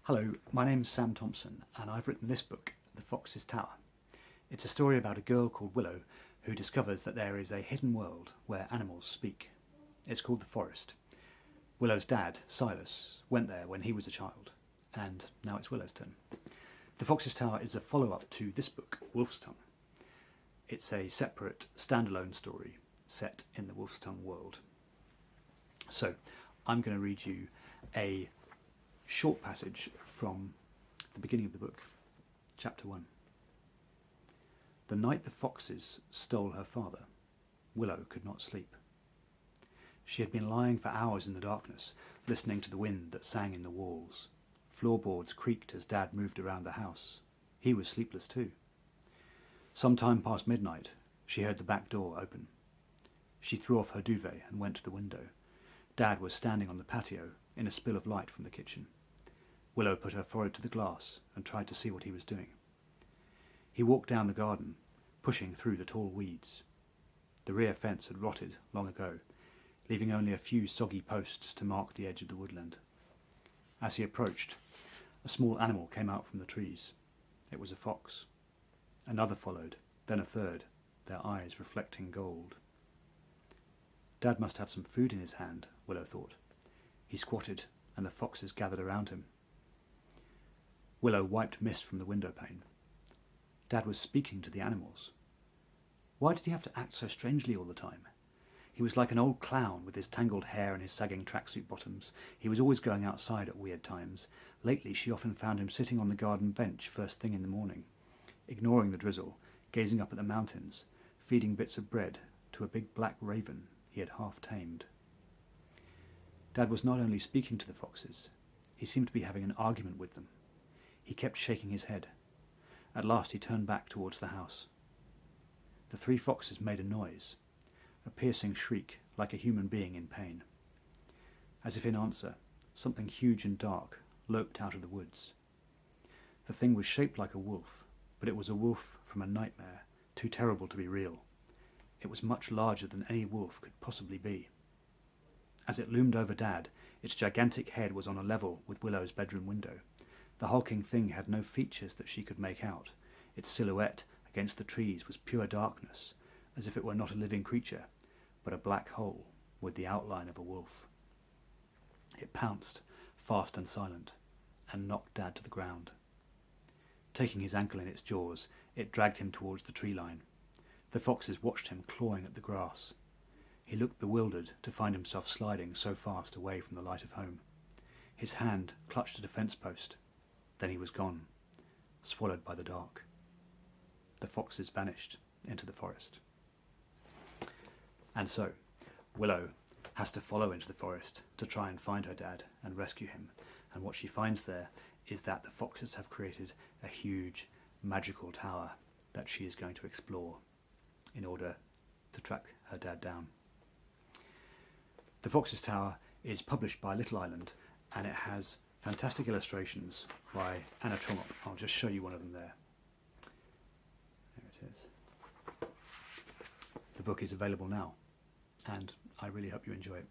Hello, my name's Sam Thompson and I've written this book, The Fox's Tower. It's a story about a girl called Willow who discovers that there is a hidden world where animals speak. It's called the Forest. Willow's dad, Silas, went there when he was a child, and now it's Willow's turn. The Fox's Tower is a follow-up to this book, Wolfstongue. It's a separate, standalone story set in the Wolfstongue world. So, I'm going to read you a short passage from the beginning of the book, chapter 1. The night the foxes stole her father, Willow could not sleep. She had been lying for hours in the darkness, listening to the wind that sang in the walls. Floorboards creaked as Dad moved around the house. He was sleepless too. Some time past midnight, she heard the back door open. She threw off her duvet and went to the window. Dad was standing on the patio in a spill of light from the kitchen. Willow put her forehead to the glass and tried to see what he was doing. He walked down the garden, pushing through the tall weeds. The rear fence had rotted long ago, leaving only a few soggy posts to mark the edge of the woodland. As he approached, a small animal came out from the trees. It was a fox. Another followed, then a third, their eyes reflecting gold. Dad must have some food in his hand, Willow thought. He squatted, and the foxes gathered around him. Willow wiped mist from the window pane. Dad was speaking to the animals. Why did he have to act so strangely all the time? He was like an old clown with his tangled hair and his sagging tracksuit bottoms. He was always going outside at weird times. Lately she often found him sitting on the garden bench first thing in the morning, ignoring the drizzle, gazing up at the mountains, feeding bits of bread to a big black raven he had half tamed. Dad was not only speaking to the foxes, he seemed to be having an argument with them. He kept shaking his head. At last he turned back towards the house. The three foxes made a noise, a piercing shriek like a human being in pain. As if in answer, something huge and dark loped out of the woods. The thing was shaped like a wolf, but it was a wolf from a nightmare, too terrible to be real. It was much larger than any wolf could possibly be. As it loomed over Dad, its gigantic head was on a level with Willow's bedroom window. The hulking thing had no features that she could make out. Its silhouette against the trees was pure darkness, as if it were not a living creature, but a black hole with the outline of a wolf. It pounced, fast and silent, and knocked Dad to the ground. Taking his ankle in its jaws, it dragged him towards the tree line. The foxes watched him clawing at the grass. He looked bewildered to find himself sliding so fast away from the light of home. His hand clutched at a fence post. Then he was gone, swallowed by the dark. The foxes vanished into the forest. And so, Willow has to follow into the forest to try and find her dad and rescue him. And what she finds there is that the foxes have created a huge, magical tower that she is going to explore in order to track her dad down. The Fox's Tower is published by Little Island, and it has fantastic illustrations by Anna Trollope. I'll just show you one of them there. There it is. The book is available now, and I really hope you enjoy it.